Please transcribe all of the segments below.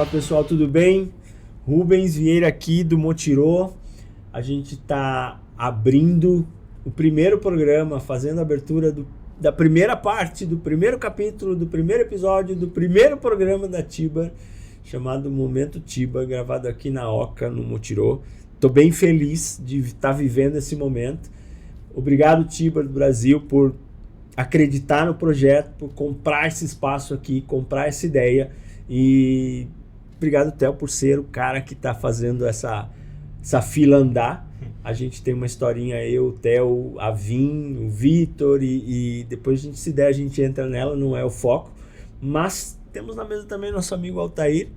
Fala pessoal, tudo bem? Rubens Vieira aqui do Motirô. A gente está abrindo o primeiro programa, fazendo a abertura da primeira parte, do primeiro capítulo, do primeiro episódio, do primeiro programa da Tibar, chamado Momento Tibar, gravado aqui na Oca, no Motirô. Estou bem feliz de estar vivendo esse momento. Obrigado, Tibar do Brasil, por acreditar no projeto, por comprar esse espaço aqui, comprar essa ideia. E obrigado, Theo, por ser o cara que está fazendo essa fila andar. A gente tem uma historinha, eu, o Theo, a Vin, o Vitor, e depois a gente, se der, a gente entra nela, não é o foco. Mas temos na mesa também nosso amigo Altair,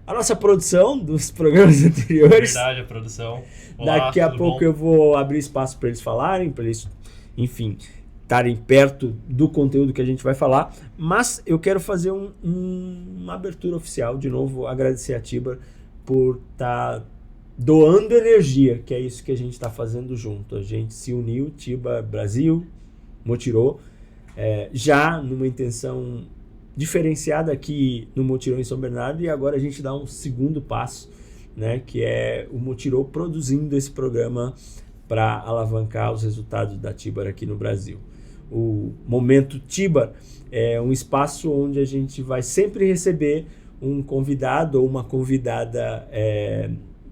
a nossa produção dos programas anteriores. Verdade, a produção. Olá, Daqui a pouco eu vou abrir espaço para eles falarem, para eles, enfim, estarem perto do conteúdo que a gente vai falar, mas eu quero fazer uma abertura oficial, de novo, agradecer a Tibar por estar doando energia, que é isso que a gente está fazendo junto. A gente se uniu, Tibar Brasil, Motirô, já numa intenção diferenciada aqui no Motirô em São Bernardo, e agora a gente dá um segundo passo, né, que é o Motirô produzindo esse programa para alavancar os resultados da Tibar aqui no Brasil. O Momento Tibar é um espaço onde a gente vai sempre receber um convidado ou uma convidada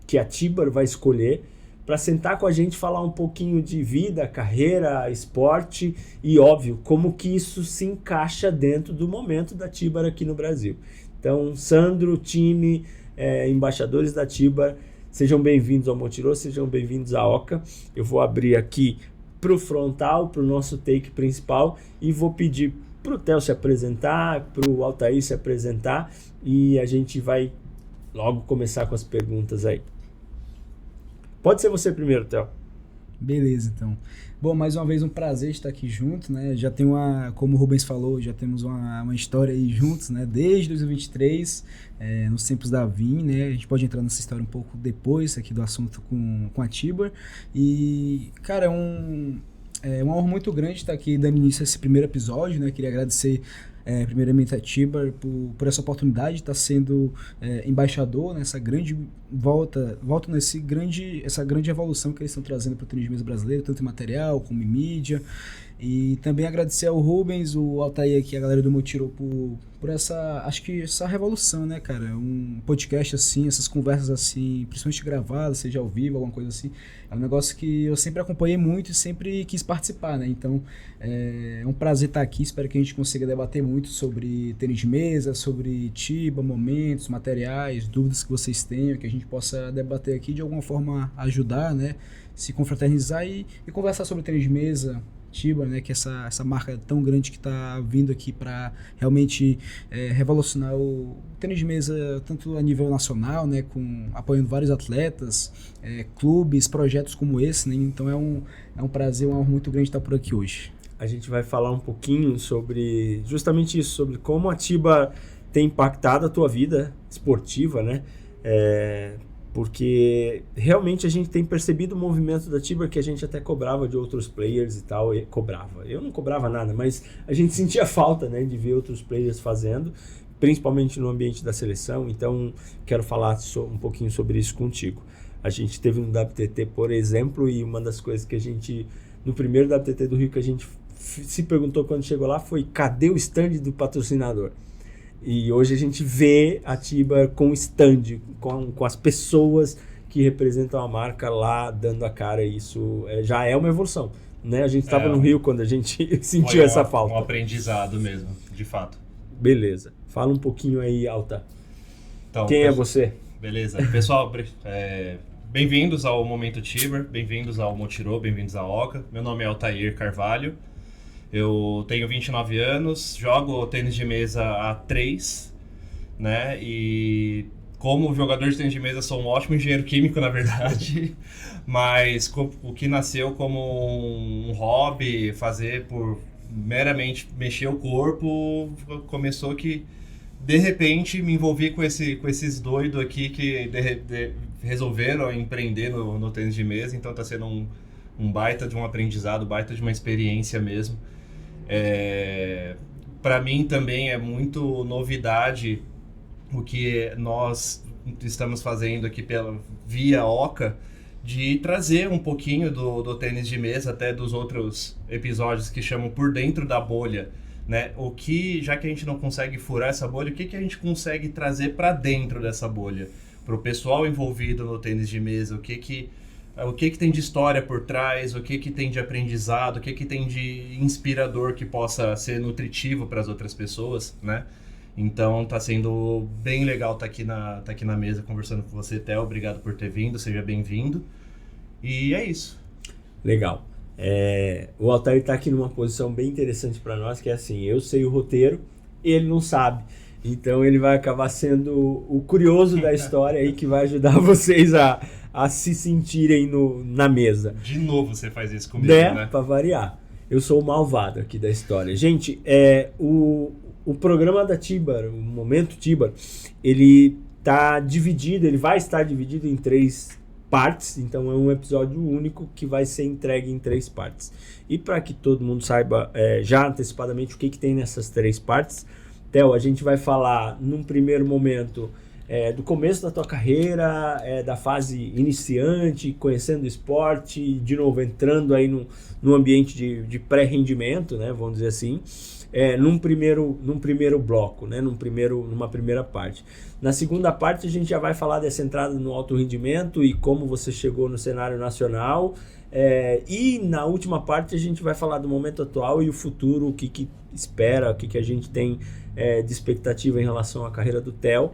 que a Tibar vai escolher para sentar com a gente, falar um pouquinho de vida, carreira, esporte e, óbvio, como que isso se encaixa dentro do momento da Tibar aqui no Brasil. Então, Sandro, time, embaixadores da Tibar, sejam bem-vindos ao Motirô, sejam bem-vindos à Oca. Eu vou abrir aqui para o frontal, para o nosso take principal, e vou pedir para o Theo se apresentar, para o Altair se apresentar, e a gente vai logo começar com as perguntas aí. Pode ser você primeiro, Theo. Beleza, então. Bom, mais uma vez um prazer estar aqui junto, né? Já tem como o Rubens falou, já temos uma história aí juntos, né? Desde 2023, nos tempos da Vin, né? A gente pode entrar nessa história um pouco depois aqui do assunto com a Tibar. E, cara, é uma honra muito grande estar aqui dando início a esse primeiro episódio, né? Queria agradecer primeiramente a Tibar por essa oportunidade de estar sendo embaixador nessa grande volta essa grande evolução que eles estão trazendo para o tênis de mesa brasileiro, tanto em material como em mídia. E também agradecer ao Rubens, o Altair aqui, a galera do Motirô por essa revolução, né, cara? Um podcast assim, essas conversas assim, principalmente gravadas, seja ao vivo, alguma coisa assim, é um negócio que eu sempre acompanhei muito e sempre quis participar, né? Então, é um prazer estar aqui, espero que a gente consiga debater muito sobre tênis de mesa, sobre Tibar, momentos, materiais, dúvidas que vocês tenham, que a gente possa debater aqui de alguma forma, ajudar, né? Se confraternizar e conversar sobre tênis de mesa, Tibar, né, que essa marca tão grande que está vindo aqui para realmente revolucionar o tênis de mesa, tanto a nível nacional, né, apoiando vários atletas, clubes, projetos como esse, né, então é um prazer, uma honra muito grande estar por aqui hoje. A gente vai falar um pouquinho sobre justamente isso, sobre como a Tibar tem impactado a tua vida esportiva, né, porque realmente a gente tem percebido o movimento da Tibar que a gente até cobrava de outros players e tal, eu não cobrava nada, mas a gente sentia falta, né, de ver outros players fazendo, principalmente no ambiente da seleção. Então quero falar um pouquinho sobre isso contigo. A gente teve no WTT, por exemplo, e uma das coisas que a gente, no primeiro WTT do Rio, que a gente se perguntou quando chegou lá foi: cadê o stand do patrocinador? E hoje a gente vê a Tibar com o stand, com as pessoas que representam a marca lá dando a cara. E isso já é uma evolução, né? A gente estava no Rio quando a gente sentiu essa falta. Um aprendizado mesmo, de fato. Beleza. Fala um pouquinho aí, Alta. Então, quem é você? Beleza. Pessoal, bem-vindos ao Momento Tibar, bem-vindos ao Motirô, bem-vindos à Oca. Meu nome é Altair Carvalho. Eu tenho 29 anos, jogo tênis de mesa há 3, né? E como jogador de tênis de mesa sou um ótimo engenheiro químico, na verdade. Mas o que nasceu como um hobby, fazer por meramente mexer o corpo, começou que de repente me envolvi com esses doidos aqui que resolveram empreender no tênis de mesa. Então está sendo um baita de um aprendizado, baita de uma experiência mesmo. Para mim também é muito novidade o que nós estamos fazendo aqui via Oca, de trazer um pouquinho do tênis de mesa, até dos outros episódios que chamam Por Dentro da Bolha, né? Já que a gente não consegue furar essa bolha, o que a gente consegue trazer para dentro dessa bolha? Para o pessoal envolvido no tênis de mesa, o que tem de história por trás, o que tem de aprendizado, o que tem de inspirador que possa ser nutritivo para as outras pessoas, né? Então tá sendo bem legal estar aqui na mesa conversando com você, Theo. Obrigado por ter vindo, seja bem-vindo. E é isso. Legal. O Altair está aqui numa posição bem interessante para nós, que é assim, eu sei o roteiro, ele não sabe. Então ele vai acabar sendo o curioso da história aí, que vai ajudar vocês a se sentirem na mesa. De novo você faz isso comigo, né? Para variar. Eu sou o malvado aqui da história. Gente, o programa da Tibar, o Momento Tibar, ele vai estar dividido em 3 partes, então é um episódio único que vai ser entregue em 3 partes. E para que todo mundo saiba já antecipadamente o que tem nessas 3 partes, Theo, a gente vai falar num primeiro momento do começo da tua carreira, da fase iniciante, conhecendo o esporte, de novo entrando aí num ambiente de pré-rendimento, né, vamos dizer assim, num primeiro bloco, né, numa primeira parte. Na segunda parte a gente já vai falar dessa entrada no alto rendimento e como você chegou no cenário nacional, e na última parte a gente vai falar do momento atual e o futuro, o que espera, o que a gente tem de expectativa em relação à carreira do Theo.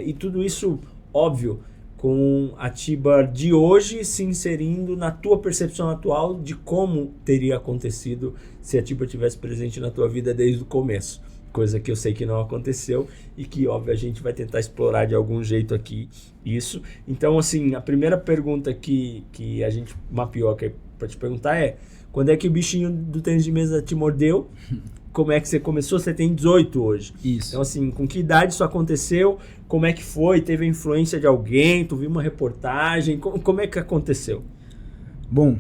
E tudo isso, óbvio, com a Tibar de hoje se inserindo na tua percepção atual de como teria acontecido se a Tibar tivesse presente na tua vida desde o começo. Coisa que eu sei que não aconteceu e que, óbvio, a gente vai tentar explorar de algum jeito aqui isso. Então, assim, a primeira pergunta que a gente mapeou aqui para te perguntar é: quando é que o bichinho do tênis de mesa te mordeu? Como é que você começou? Você tem 18 hoje. Isso. Então, assim, com que idade isso aconteceu? Como é que foi? Teve a influência de alguém? Tu viu uma reportagem? Como é que aconteceu? Bom,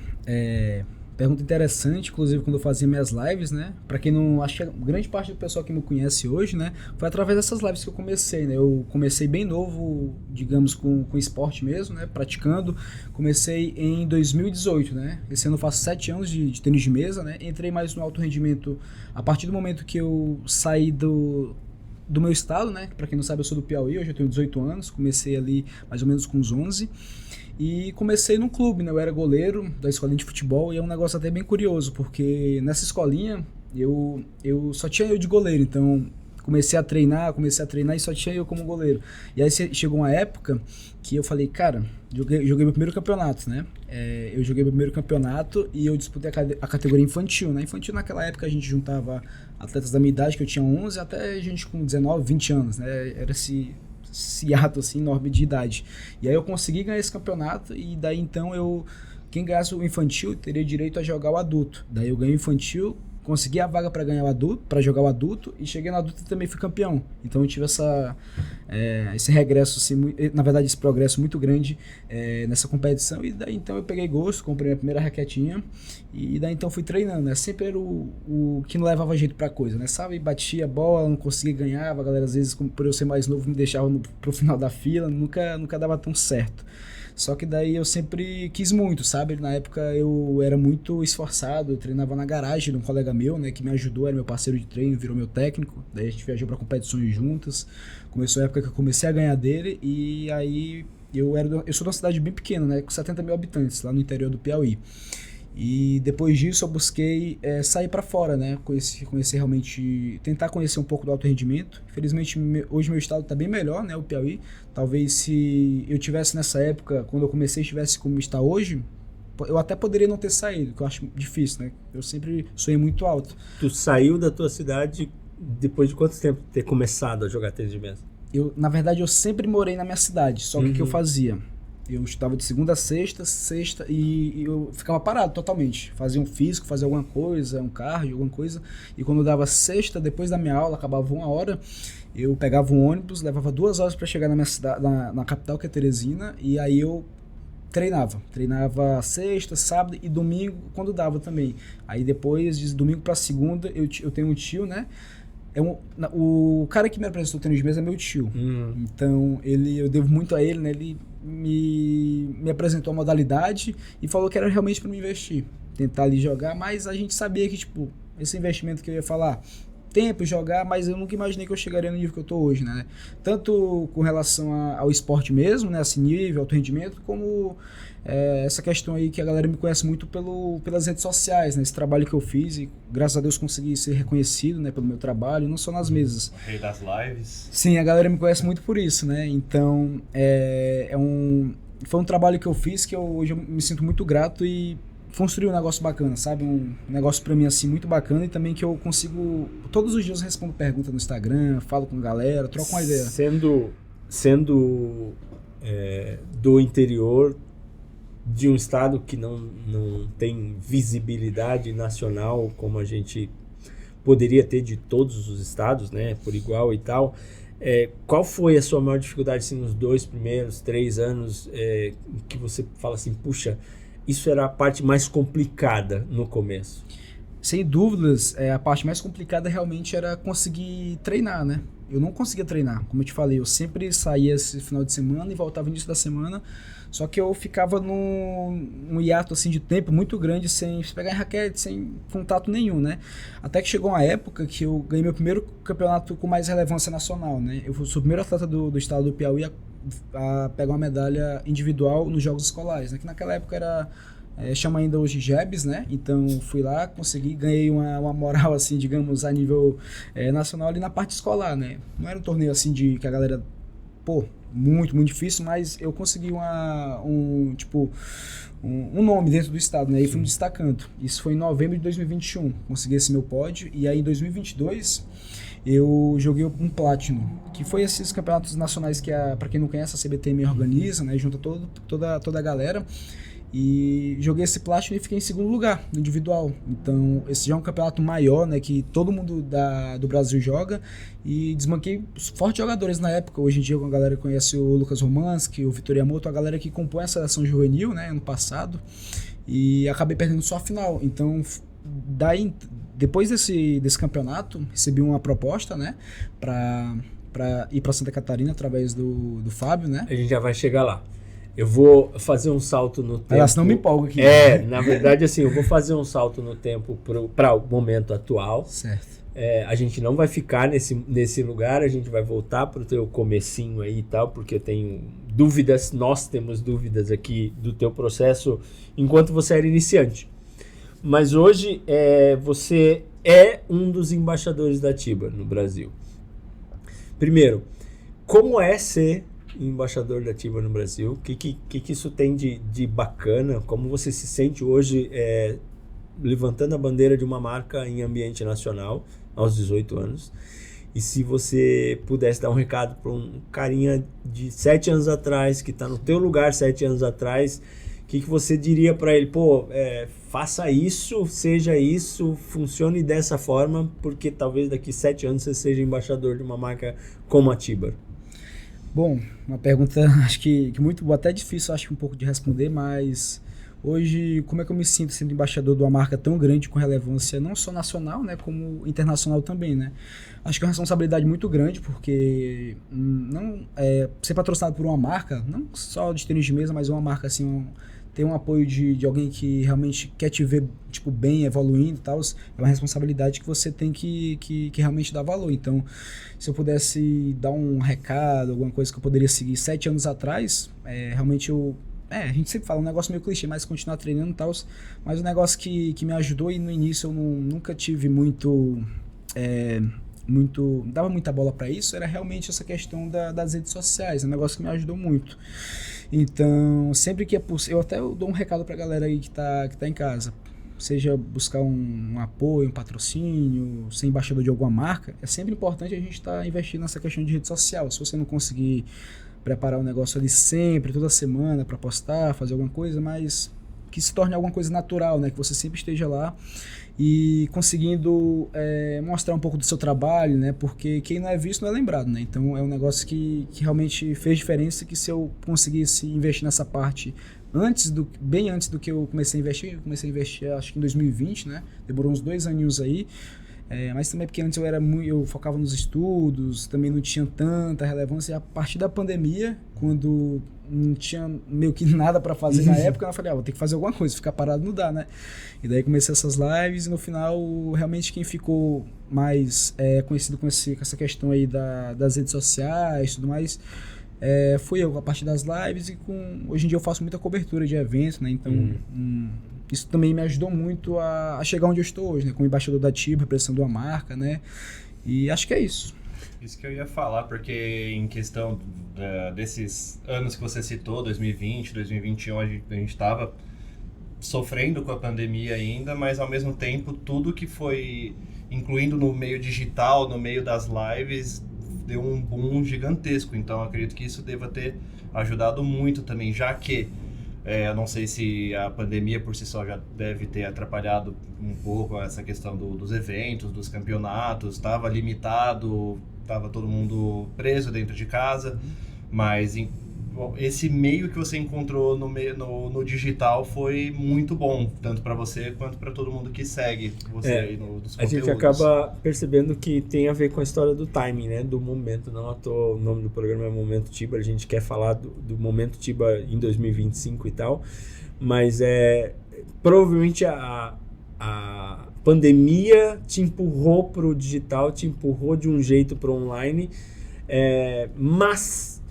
pergunta interessante, inclusive quando eu fazia minhas lives, né? Pra quem não... Acho que a grande parte do pessoal que me conhece hoje, né? Foi através dessas lives que eu comecei, né? Eu comecei bem novo, digamos, com esporte mesmo, né? Praticando. Comecei em 2018, né? Esse ano eu faço 7 anos de tênis de mesa, né? Entrei mais no alto rendimento a partir do momento que eu saí do meu estado, né? Pra quem não sabe, eu sou do Piauí, hoje eu tenho 18 anos. Comecei ali mais ou menos com uns 11. E comecei num clube, né? Eu era goleiro da escolinha de futebol e é um negócio até bem curioso, porque nessa escolinha eu só tinha eu de goleiro, então comecei a treinar e só tinha eu como goleiro. E aí chegou uma época que eu falei, cara, joguei meu primeiro campeonato, né? Eu joguei meu primeiro campeonato e eu disputei a categoria infantil, né? Infantil naquela época a gente juntava atletas da minha idade, que eu tinha 11, até gente com 19, 20 anos, né? Era esse ato assim, enorme de idade. E aí eu consegui ganhar esse campeonato e daí então quem ganhasse o infantil teria direito a jogar o adulto. Daí eu ganhei o infantil, consegui a vaga para ganhar o adulto, para jogar o adulto, e cheguei no adulto e também fui campeão. Então eu tive esse regresso, assim, na verdade esse progresso muito grande nessa competição, e daí então eu peguei gosto, comprei minha primeira raquetinha e daí então fui treinando, né? Sempre era o que não levava jeito pra coisa, né? Sabe, batia a bola, não conseguia ganhar, a galera às vezes, por eu ser mais novo, me deixava pro final da fila, nunca dava tão certo. Só que daí eu sempre quis muito, sabe? Na época eu era muito esforçado, eu treinava na garagem de um colega meu, né, que me ajudou, era meu parceiro de treino, virou meu técnico. Daí a gente viajou para competições juntas. Começou a época que eu comecei a ganhar dele e aí eu sou de uma cidade bem pequena, né, com 70 mil habitantes, lá no interior do Piauí. E depois disso eu busquei sair para fora, né? Conhecer realmente, tentar conhecer um pouco do alto rendimento. Infelizmente hoje meu estado está bem melhor, né? O Piauí. Talvez se eu tivesse nessa época, quando eu comecei, estivesse como está hoje, eu até poderia não ter saído, que eu acho difícil, né? Eu sempre sonhei muito alto. Tu saiu da tua cidade depois de quanto tempo ter começado a jogar tênis de mesa? Na verdade eu sempre morei na minha cidade, só que o que eu fazia? Eu estudava de segunda a sexta e eu ficava parado totalmente. Fazia um físico, fazia alguma coisa, um cardio, alguma coisa. E quando eu dava sexta, depois da minha aula, acabava 1 hora, eu pegava um ônibus, levava 2 horas para chegar na minha cidade, na capital, que é Teresina, e aí eu treinava. Treinava sexta, sábado e domingo, quando dava também. Aí depois, de domingo para segunda, eu tenho um tio, né? O cara que me apresentou o tênis de mesa é meu tio. Então, eu devo muito a ele, né? Ele me apresentou a modalidade e falou que era realmente para me investir. Tentar ali jogar, mas a gente sabia que, tipo, esse investimento que eu ia falar, tempo, jogar, mas eu nunca imaginei que eu chegaria no nível que eu tô hoje, né? Tanto com relação ao esporte mesmo, né? Esse nível, alto rendimento, como essa questão aí que a galera me conhece muito pelas redes sociais, né? Esse trabalho que eu fiz e graças a Deus consegui ser reconhecido, né? Pelo meu trabalho, não só nas mesas. O rei das lives. Sim, a galera me conhece muito por isso, né? Então, foi um trabalho que eu fiz que hoje eu me sinto muito grato e construir um negócio bacana, sabe? Um negócio pra mim, assim, muito bacana e também que eu consigo... Todos os dias eu respondo pergunta no Instagram, falo com a galera, troco uma ideia. Sendo do interior de um estado que não tem visibilidade nacional como a gente poderia ter de todos os estados, né? Por igual e tal. Qual foi a sua maior dificuldade, assim, nos 2 primeiros, 3 anos que você fala assim, puxa... Isso era a parte mais complicada no começo? Sem dúvidas, a parte mais complicada realmente era conseguir treinar, né? Eu não conseguia treinar, como eu te falei, eu sempre saía esse final de semana e voltava no início da semana, só que eu ficava num hiato assim, de tempo muito grande, sem pegar em raquete, sem contato nenhum, né? Até que chegou uma época que eu ganhei meu primeiro campeonato com mais relevância nacional, né? Eu sou o primeiro atleta do estado do Piauí a pegar uma medalha individual nos Jogos Escolares, né? Que naquela época chama ainda hoje JEBs, né? Então fui lá, consegui, ganhei uma moral assim, digamos, a nível nacional ali na parte escolar, né? Não era um torneio assim que a galera, muito, muito difícil, mas eu consegui um nome dentro do estado, né? E fui me destacando. Isso foi em novembro de 2021, consegui esse meu pódio, e aí em 2022 eu joguei um Platinum, que foi esses campeonatos nacionais que, para quem não conhece, a CBTM organiza, né? Junta toda a galera. E joguei esse Platinum e fiquei em segundo lugar no individual. Então esse já é um campeonato maior, né, que todo mundo do Brasil joga, e desmanquei fortes jogadores na época. Hoje em dia a galera conhece o Lucas Romanski, o Vitor Yamoto, a galera que compõe a seleção juvenil, né, ano passado, e acabei perdendo só a final. Então daí, depois desse campeonato, recebi uma proposta, né, para ir para Santa Catarina através do Fábio, né. A gente já vai chegar lá. Eu vou fazer um salto no tempo. Senão me empolgo aqui. Na verdade, assim, eu vou fazer um salto no tempo para o momento atual. Certo. A gente não vai ficar nesse lugar, a gente vai voltar para o teu comecinho aí e tal, porque eu tenho dúvidas, nós temos dúvidas aqui do teu processo enquanto você era iniciante. Mas hoje você é um dos embaixadores da Tiber no Brasil. Primeiro, como é ser embaixador da Tiber no Brasil? O que isso tem de bacana? Como você se sente hoje levantando a bandeira de uma marca em ambiente nacional aos 18 anos? E se você pudesse dar um recado para um carinha de 7 anos atrás, que está no teu lugar 7 anos atrás, o que você diria para ele? Faça isso, seja isso, funcione dessa forma, porque talvez daqui 7 anos você seja embaixador de uma marca como a Tiber. Bom, uma pergunta acho que muito boa, até difícil acho um pouco de responder, mas hoje como é que eu me sinto sendo embaixador de uma marca tão grande com relevância não só nacional, né, como internacional também, né? Acho que é uma responsabilidade muito grande, porque ser patrocinado por uma marca, não só de tênis de mesa, mas uma marca assim, ter um apoio de alguém que realmente quer te ver tipo, bem, evoluindo e tal, é uma responsabilidade que você tem que realmente dar valor. Então, se eu pudesse dar um recado, alguma coisa que eu poderia seguir 7 anos atrás, realmente a gente sempre fala um negócio meio clichê, mas continuar treinando e tal, mas um negócio que me ajudou, e no início eu nunca tive dava muita bola para isso, era realmente essa questão das redes sociais, um negócio que me ajudou muito. Então, sempre que é possível, eu até dou um recado pra galera aí que tá em casa, seja buscar um apoio, um patrocínio, ser embaixador de alguma marca, é sempre importante a gente estar investindo nessa questão de rede social. Se você não conseguir preparar um negócio ali sempre, toda semana para postar, fazer alguma coisa, mas que se torne alguma coisa natural, né? Que você sempre esteja lá e conseguindo mostrar um pouco do seu trabalho, né? Porque quem não é visto não é lembrado, né? Então é um negócio que realmente fez diferença, que se eu conseguisse investir nessa parte bem antes do que eu comecei a investir acho que em 2020, né? Demorou uns 2 aninhos aí. Mas também porque antes eu focava nos estudos, também não tinha tanta relevância. E a partir da pandemia, quando não tinha meio que nada para fazer na época, eu falei, vou ter que fazer alguma coisa, ficar parado não dá, né? E daí comecei essas lives e no final, realmente quem ficou mais conhecido com essa questão aí das redes sociais e tudo mais, fui eu, a partir das lives. E hoje em dia eu faço muita cobertura de eventos, né? Então isso também me ajudou muito a chegar onde eu estou hoje, né? Como embaixador da Tiba, representando a marca, né? E acho que é isso. Isso que eu ia falar, porque em questão desses anos que você citou, 2020, 2021, a gente estava sofrendo com a pandemia ainda, mas ao mesmo tempo tudo que foi incluindo no meio digital, no meio das lives, deu um boom gigantesco. Então acredito que isso deva ter ajudado muito também, já que eu não sei se a pandemia por si só já deve ter atrapalhado um pouco essa questão dos eventos, dos campeonatos, estava limitado, estava todo mundo preso dentro de casa, mas esse meio que você encontrou no digital foi muito bom, tanto para você quanto para todo mundo que segue você aí nos conteúdos. A gente acaba percebendo que tem a ver com a história do timing, né? Do momento. Não o nome do programa é Momento Tiba, a gente quer falar do Momento Tiba em 2025 e tal, mas provavelmente a pandemia te empurrou para o digital, te empurrou de um jeito para o online, mas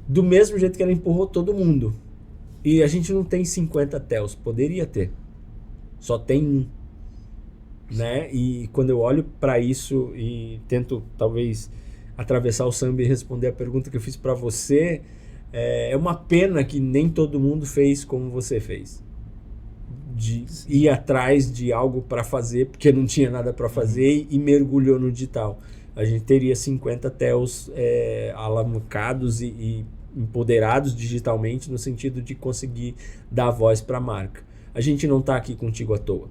do mesmo jeito que ela empurrou todo mundo. E a gente não tem 50 TELs, poderia ter. Só tem um. Né? E quando eu olho para isso e tento, talvez, atravessar o samba e responder a pergunta que eu fiz para você, é uma pena que nem todo mundo fez como você fez. De ir atrás de algo para fazer, porque não tinha nada para fazer e mergulhou no digital. A gente teria 50 TELs alavancados e empoderados digitalmente, no sentido de conseguir dar voz para a marca. A gente não está aqui contigo à toa.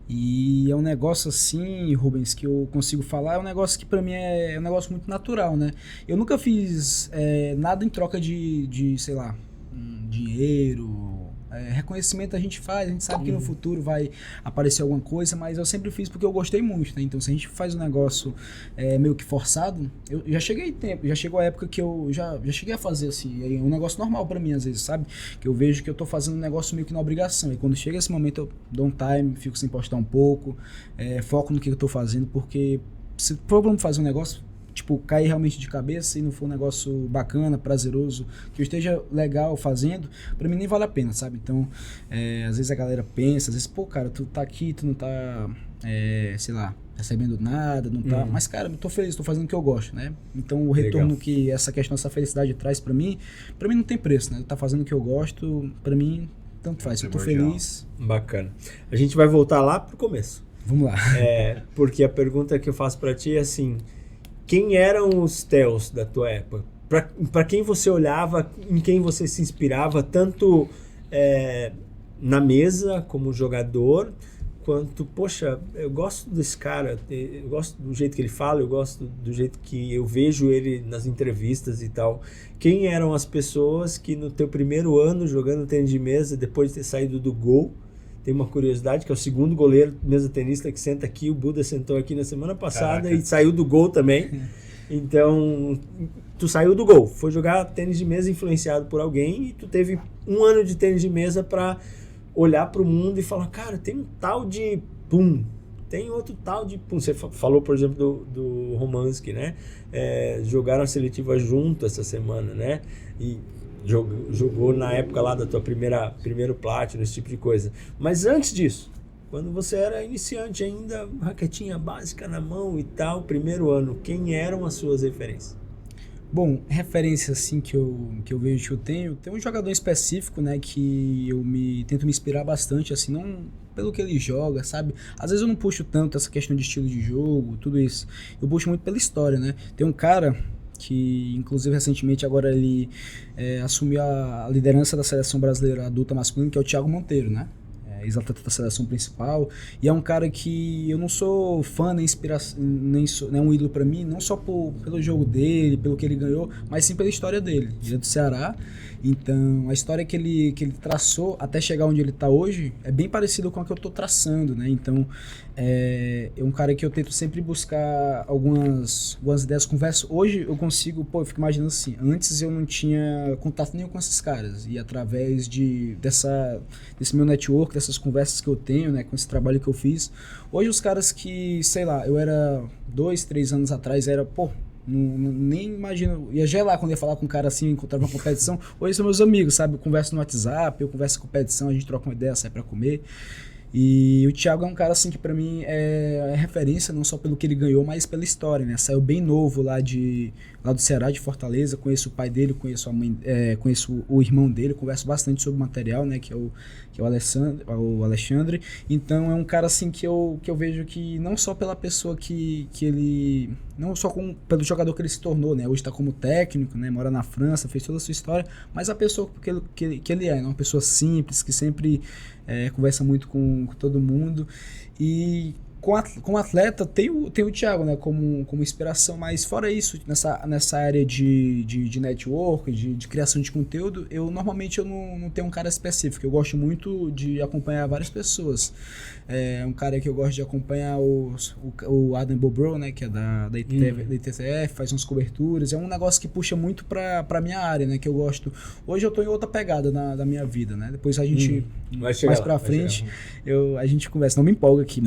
E é um negócio assim, Rubens, que eu consigo falar, é um negócio que para mim é um negócio muito natural, né? Eu nunca fiz nada em troca de sei lá, dinheiro. Reconhecimento a gente faz, a gente sabe que no futuro vai aparecer alguma coisa, mas eu sempre fiz porque eu gostei muito, né? Então se a gente faz um negócio meio que forçado, eu já chegou a época que eu já cheguei a fazer assim, é um negócio normal pra mim às vezes, sabe? Que eu vejo que eu tô fazendo um negócio meio que na obrigação, e quando chega esse momento eu dou um time, fico sem postar um pouco, foco no que eu tô fazendo, porque se for pra fazer um negócio, tipo, cair realmente de cabeça e não for um negócio bacana, prazeroso, que eu esteja legal fazendo, pra mim nem vale a pena, sabe? Então, às vezes a galera pensa, às vezes, pô, cara, tu tá aqui, tu não tá, sei lá, recebendo nada, não tá... Mas, cara, eu tô feliz, tô fazendo o que eu gosto, né? Então, o retorno Legal. Que essa questão, essa felicidade traz pra mim não tem preço, né? Tá fazendo o que eu gosto, pra mim, tanto faz. Se eu tô feliz... Bacana. A gente vai voltar lá pro começo. Vamos lá. Porque a pergunta que eu faço pra ti é assim... Quem eram os TELs da tua época? Para quem você olhava, em quem você se inspirava, tanto na mesa como jogador, quanto, poxa, eu gosto desse cara, eu gosto do jeito que ele fala, eu gosto do jeito que eu vejo ele nas entrevistas e tal. Quem eram as pessoas que no teu primeiro ano jogando tênis de mesa, depois de ter saído do gol, tem uma curiosidade, que é o segundo goleiro mesa tenista que senta aqui, o Buda sentou aqui na semana passada. Caraca. E saiu do gol também. Então, tu saiu do gol, foi jogar tênis de mesa influenciado por alguém e tu teve um ano de tênis de mesa para olhar para o mundo e falar, cara, tem um tal de pum, tem outro tal de pum. Você falou, por exemplo, do Romanski, né? Jogaram a seletiva junto essa semana, né? E jogou na época lá da tua primeiro Platinum, esse tipo de coisa. Mas antes disso, quando você era iniciante ainda, raquetinha básica na mão e tal, primeiro ano, quem eram as suas referências? Bom, referência assim que eu vejo que eu tenho, tem um jogador específico, né, que eu tento me inspirar bastante, assim, não pelo que ele joga, sabe? Às vezes eu não puxo tanto essa questão de estilo de jogo, tudo isso. Eu puxo muito pela história, né? Tem um cara que, inclusive, recentemente agora ele assumiu a liderança da seleção brasileira adulta masculina, que é o Thiago Monteiro, né? ex-atleta da seleção principal, e é um cara que eu não sou fã nem inspiração, nem um ídolo para mim, não só pelo jogo dele, pelo que ele ganhou, mas sim pela história dele. Ele é do Ceará, então a história que ele traçou até chegar onde ele está hoje é bem parecida com a que eu estou traçando, né? Então é um cara que eu tento sempre buscar algumas ideias, converso. Hoje eu consigo, eu fico imaginando assim, antes eu não tinha contato nenhum com esses caras, e através desse meu network, dessas conversas que eu tenho, né, com esse trabalho que eu fiz, hoje os caras que, sei lá, eu era 2, 3 anos atrás, nem imagino, ia gelar quando ia falar com um cara assim, encontrar uma competição. Hoje são meus amigos, sabe? Eu converso no WhatsApp, eu converso com competição, a gente troca uma ideia, sai pra comer. E o Thiago é um cara assim que pra mim é referência, não só pelo que ele ganhou, mas pela história, né? Saiu bem novo lá do Ceará, de Fortaleza, conheço o pai dele, conheço a mãe, conheço o irmão dele, converso bastante sobre o material, né? Que é o Alexandre. Então é um cara assim que eu vejo que não só pela pessoa que ele, não só pelo jogador que ele se tornou, né? Hoje tá como técnico, né? Mora na França, fez toda a sua história, mas a pessoa que ele é, né? Uma pessoa simples, que sempre conversa muito com todo mundo. E como atleta tem o Thiago, né, como inspiração, mas fora isso, nessa área de network, de criação de conteúdo, normalmente eu não tenho um cara específico. Eu gosto muito de acompanhar várias pessoas. Um cara que eu gosto de acompanhar o Adam Bobrow, né, que é da ITTF, faz umas coberturas. É um negócio que puxa muito pra minha área, né, que eu gosto. Hoje eu tô em outra pegada da minha vida, né? Depois a gente, mais pra frente, a gente conversa. Não me empolga aqui,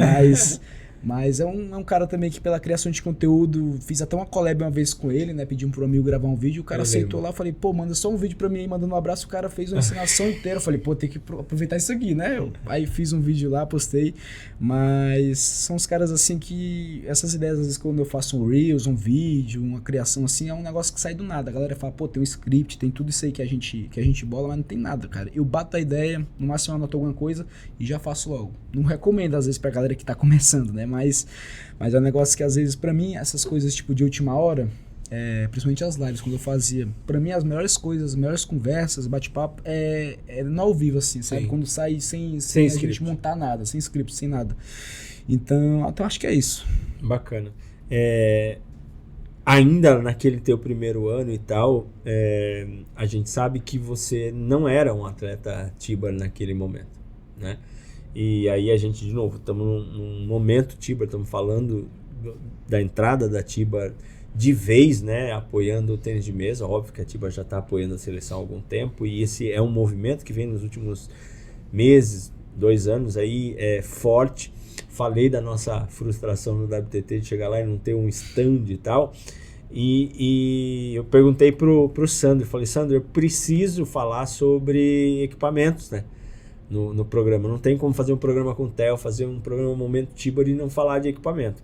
mas é um cara também que pela criação de conteúdo, fiz até uma collab uma vez com ele, né? Pedi pro amigo gravar um vídeo, o cara aceitou lá, falei, manda só um vídeo pra mim aí, mandando um abraço, o cara fez uma ensinação inteira, eu falei, tem que aproveitar isso aqui, né? Aí fiz um vídeo lá, postei, mas são os caras assim que, essas ideias às vezes quando eu faço um Reels, um vídeo, uma criação assim, é um negócio que sai do nada, a galera fala, tem um script, tem tudo isso aí que a gente bola, mas não tem nada, cara. Eu bato a ideia, no máximo eu anoto alguma coisa e já faço logo. Não recomendo às vezes pra galera que tá começando, né? Mas é um negócio que às vezes pra mim, essas coisas tipo de última hora, principalmente as lives, quando eu fazia, pra mim as melhores coisas, as melhores conversas, bate-papo, é no ao vivo, assim, sabe? Quando sai sem a gente montar nada, sem script, sem nada. Então acho que é isso. Bacana. Ainda naquele teu primeiro ano e tal, a gente sabe que você não era um atleta Tibar naquele momento, né? E aí a gente, de novo, estamos num momento Tibar, estamos falando da entrada da Tibar de vez, né, apoiando o tênis de mesa. Óbvio que a Tibar já está apoiando a seleção há algum tempo, e esse é um movimento que vem nos últimos meses, 2 anos aí, forte. Falei da nossa frustração no WTT de chegar lá e não ter um stand e tal, e eu perguntei pro Sandro, falei, Sandro, eu preciso falar sobre equipamentos, né? No programa. Não tem como fazer um programa com o Theo, fazer um programa Momento Tibar e não falar de equipamento.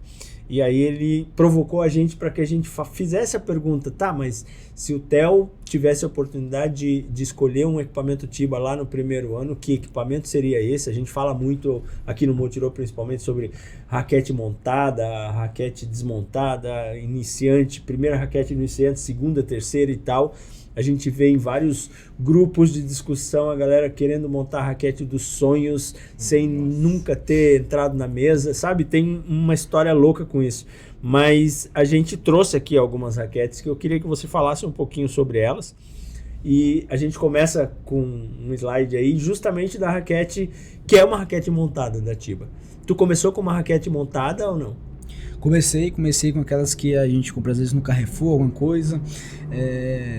E aí ele provocou a gente para que a gente fizesse a pergunta, mas se o Theo tivesse a oportunidade de escolher um equipamento Tibar lá no primeiro ano, que equipamento seria esse? A gente fala muito aqui no Motirô, principalmente sobre raquete montada, raquete desmontada, iniciante, primeira raquete iniciante, segunda, terceira e tal. A gente vê em vários grupos de discussão a galera querendo montar a raquete dos sonhos sem nunca ter entrado na mesa, sabe? Tem uma história louca com isso. Mas a gente trouxe aqui algumas raquetes que eu queria que você falasse um pouquinho sobre elas. E a gente começa com um slide aí justamente da raquete, que é uma raquete montada da Tibar. Tu começou com uma raquete montada ou não? Comecei com aquelas que a gente compra às vezes no Carrefour, alguma coisa.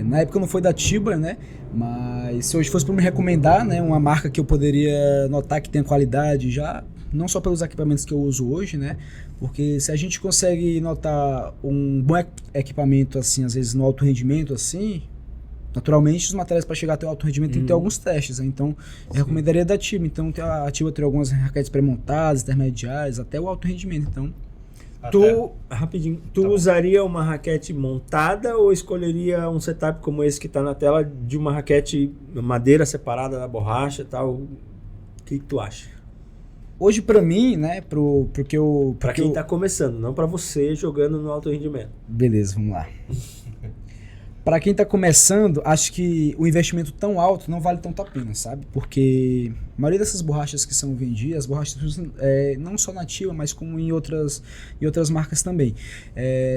Na época não foi da Tibar, né? Mas se hoje fosse para me recomendar, né, uma marca que eu poderia notar que tem qualidade já, não só pelos equipamentos que eu uso hoje, né? Porque se a gente consegue notar um bom equipamento assim, às vezes no alto rendimento assim, naturalmente os materiais para chegar até o alto rendimento tem que ter alguns testes, né? Então eu recomendaria da Tibar. Então a Tibar tem algumas raquetes pré-montadas, intermediárias, até o alto rendimento. Então Tu usaria uma raquete montada ou escolheria um setup como esse que está na tela, de uma raquete madeira separada da borracha e tal? O que tu acha? Hoje para mim, né, para quem está começando, não para você jogando no alto rendimento. Beleza, vamos lá. Para quem está começando, acho que o investimento tão alto não vale tanto a pena, sabe? Porque a maioria dessas borrachas que são vendidas, as borrachas não só na Tiba, mas como em outras marcas também,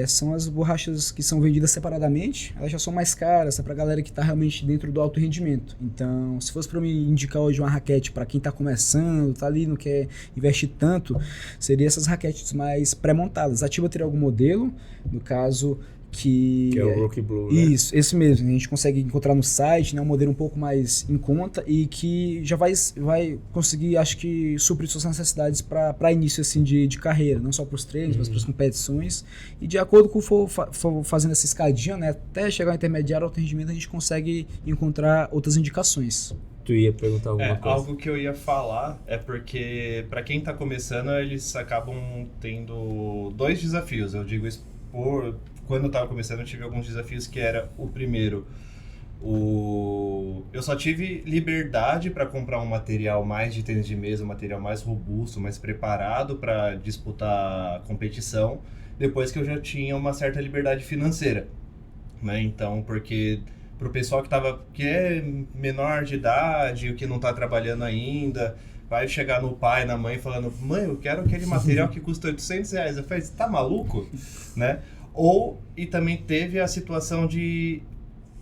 são as borrachas que são vendidas separadamente, elas já são mais caras, é para a galera que está realmente dentro do alto rendimento. Então, se fosse para me indicar hoje uma raquete para quem está começando, tá ali, não quer investir tanto, seria essas raquetes mais pré-montadas. A Tiba teria algum modelo, no caso... Que é o Rookie Blue, né? Isso, esse mesmo. A gente consegue encontrar no site, né, um modelo um pouco mais em conta e que já vai conseguir, acho que, suprir suas necessidades para início assim, de carreira, não só para os treinos, mas para as competições. E de acordo com for fazendo essa escadinha, né, até chegar ao intermediário, alto rendimento, a gente consegue encontrar outras indicações. Tu ia perguntar alguma coisa? Algo que eu ia falar é porque, para quem está começando, eles acabam tendo 2 desafios. Eu digo isso quando eu estava começando, eu tive alguns desafios que era o primeiro, eu só tive liberdade para comprar um material mais de tênis de mesa, um material mais robusto, mais preparado para disputar a competição, depois que eu já tinha uma certa liberdade financeira, né? Então, porque para o pessoal que é menor de idade, o que não está trabalhando ainda, vai chegar no pai, na mãe falando, mãe, eu quero aquele material que custa R$800. Eu falei, você tá maluco? Né? E também teve a situação de...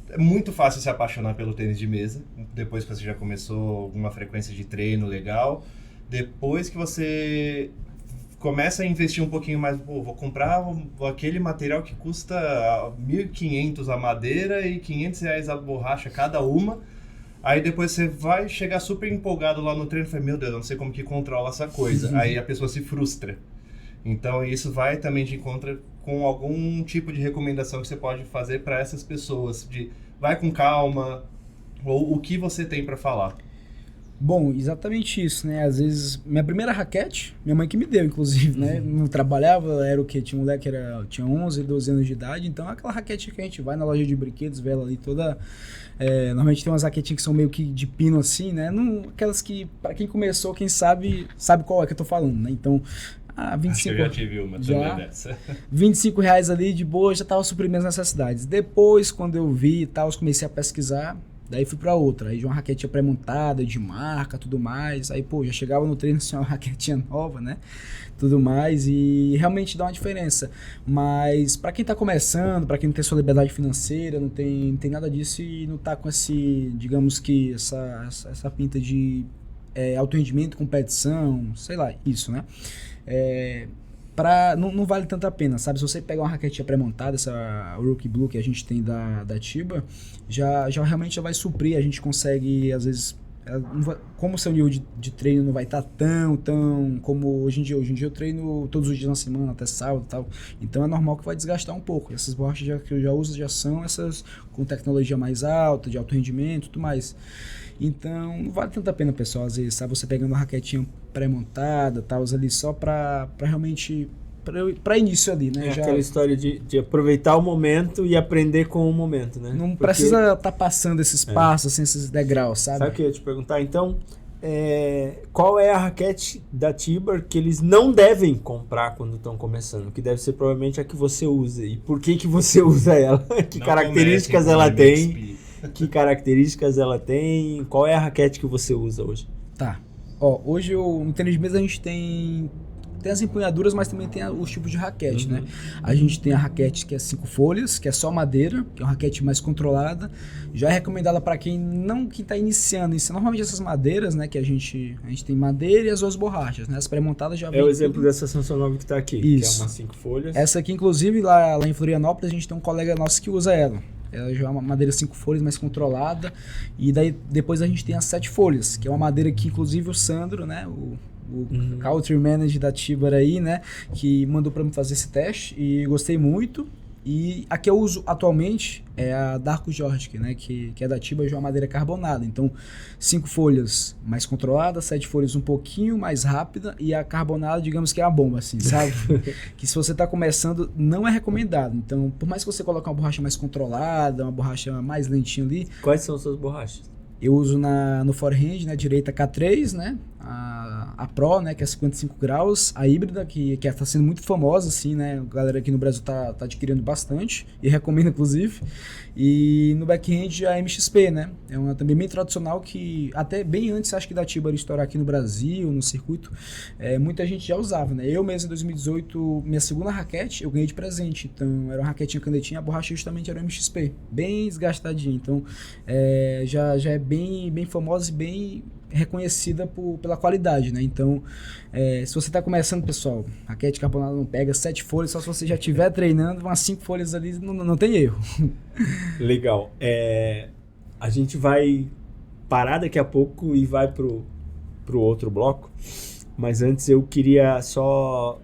É muito fácil se apaixonar pelo tênis de mesa, depois que você já começou alguma frequência de treino legal. Depois que você começa a investir um pouquinho mais, vou comprar aquele material que custa R$1.500 a madeira e R$500 a borracha cada uma. Aí depois você vai chegar super empolgado lá no treino e fala, meu Deus, eu não sei como que controla essa coisa. Aí a pessoa se frustra. Então isso vai também de encontro com algum tipo de recomendação que você pode fazer para essas pessoas, de vai com calma, ou o que você tem para falar. Bom, exatamente isso, né? Às vezes, minha primeira raquete, minha mãe que me deu, inclusive, né? Não trabalhava, era o quê? Tinha um moleque que tinha 11, 12 anos de idade, então aquela raquete que a gente vai na loja de brinquedos, vê ela ali toda... normalmente tem umas raquetinhas que são meio que de pino assim, né? Não, aquelas que, para quem começou, quem sabe qual é que eu tô falando, né? Então... 25, acho que eu já tive uma também dessa. R$25 ali de boa, já tava suprindo as necessidades. Depois, quando eu vi e tal, comecei a pesquisar, daí fui pra outra. Aí de uma raquetinha pré-montada, de marca, tudo mais. Aí, já chegava no treino assim, uma raquetinha nova, né? Tudo mais, e realmente dá uma diferença. Mas pra quem tá começando, pra quem não tem sua liberdade financeira, não tem nada disso e não tá com esse, digamos que, essa pinta de alto rendimento, competição, sei lá, isso, né? Não vale tanto a pena, sabe? Se você pegar uma raquetinha pré-montada, essa Rookie Blue que a gente tem da Tiba, já realmente já vai suprir, a gente consegue, às vezes, como o seu nível de treino não vai estar tão como hoje em dia. Hoje em dia eu treino todos os dias na semana, até sábado e tal, então é normal que vai desgastar um pouco. Essas borrachas que eu já uso já são essas com tecnologia mais alta, de alto rendimento e tudo mais. Então, não vale tanto a pena, pessoal, às vezes, sabe? Você pegando uma raquetinha pré-montada, tal, ali só pra realmente, pra início ali, né? Aquela história de aproveitar o momento e aprender com o momento, né? Não precisa estar passando esses passos, assim, esses degraus, sabe? Sabe o que eu ia te perguntar, então? Qual é a raquete da Tiba que eles não devem comprar quando estão começando? Que deve ser provavelmente a que você usa. E por que você usa ela? Que características ela tem? Que características ela tem? Qual é a raquete que você usa hoje? Tá. Hoje no tênis de mesa a gente tem as empunhaduras, mas também tem os tipos de raquete, né? A gente tem a raquete que é 5 folhas, que é só madeira, que é uma raquete mais controlada. Já é recomendada para quem tá iniciando. Normalmente essas madeiras, né, que a gente tem madeira e as 2 borrachas, né? As pré-montadas já vem. É o exemplo dessa Samsung 9 que tá aqui, isso. Que é uma 5 folhas. Essa aqui, inclusive, lá em Florianópolis, a gente tem um colega nosso que usa ela. Ela já é uma madeira 5 folhas, mais controlada. E daí depois a gente tem as 7 folhas, que é uma madeira que inclusive o Sandro, né, o Country Manager da Tiba aí, né, que mandou para mim fazer esse teste e gostei muito. E a que eu uso atualmente é a Darko Jordic, né, que é da Tiba, já é uma madeira carbonada. Então, 5 folhas mais controlada, 7 folhas um pouquinho mais rápida e a carbonada, digamos que é a bomba, assim, sabe? Que se você está começando, não é recomendado. Então, por mais que você coloque uma borracha mais controlada, uma borracha mais lentinha ali... Quais são as suas borrachas? Eu uso no forehand, na direita K3, né? A Pro, né, que é 55 graus, a híbrida, que está sendo muito famosa, assim, né, a galera aqui no Brasil tá adquirindo bastante, e recomendo, inclusive, e no backhand a MXP, né, é uma também bem tradicional, que até bem antes, acho que da Tibor estourar aqui no Brasil, no circuito, muita gente já usava, né, eu mesmo em 2018, minha segunda raquete, eu ganhei de presente, então era uma raquetinha canetinha, a borracha justamente era o MXP, bem desgastadinha, então já é bem famosa e bem reconhecida pela qualidade, né? Então, se você está começando, pessoal, raquete carbonada não pega 7 folhas, só se você já estiver treinando, umas 5 folhas ali, não tem erro. Legal. A gente vai parar daqui a pouco e vai pro outro bloco, mas antes eu queria só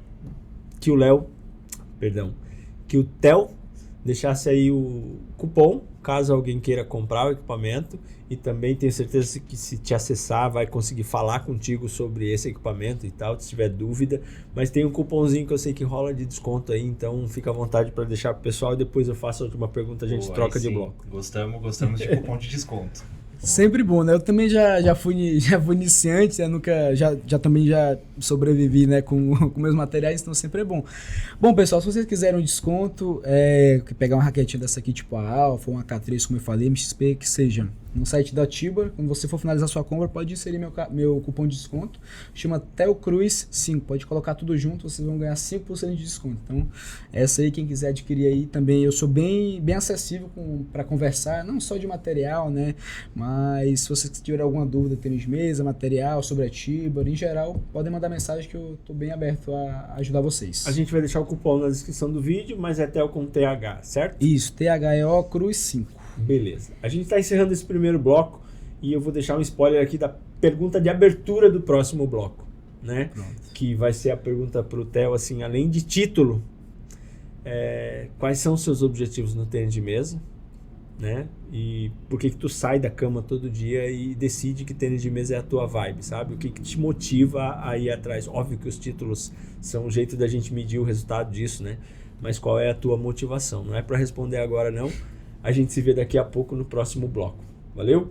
que o Theo deixasse aí o cupom, caso alguém queira comprar o equipamento, e também tenho certeza que se te acessar vai conseguir falar contigo sobre esse equipamento e tal, se tiver dúvida, mas tem um cupomzinho que eu sei que rola de desconto aí, então fica à vontade para deixar pro pessoal e depois eu faço a última pergunta, a gente troca de bloco. Gostamos de cupom de desconto. Sempre bom, né? Eu também já fui iniciante, né? Também já sobrevivi, né, com meus materiais, então sempre é bom. Bom, pessoal, se vocês quiserem um desconto, pegar uma raquetinha dessa aqui, tipo a Alpha, uma K3, como eu falei, MXP, que seja, no site da Tibor, quando você for finalizar sua compra, pode inserir meu cupom de desconto, chama TEOCRUZ5, pode colocar tudo junto, vocês vão ganhar 5% de desconto. Então, essa aí, quem quiser adquirir aí também, eu sou bem acessível para conversar, não só de material, né, mas se vocês tiverem alguma dúvida, tênis de mesa, material, sobre a Tibor, em geral, podem mandar mensagem que eu tô bem aberto a ajudar vocês. A gente vai deixar o cupom na descrição do vídeo, mas é TEO com TH, certo? Isso, THEOCRUZ5. Beleza. A gente está encerrando esse primeiro bloco e eu vou deixar um spoiler aqui da pergunta de abertura do próximo bloco, né? Pronto. Que vai ser a pergunta para o Theo, assim, além de título, quais são os seus objetivos no tênis de mesa, né? E por que tu sai da cama todo dia e decide que tênis de mesa é a tua vibe, sabe? O que te motiva a ir atrás? Óbvio que os títulos são um jeito da gente medir o resultado disso, né? Mas qual é a tua motivação? Não é para responder agora, não. A gente se vê daqui a pouco no próximo bloco. Valeu?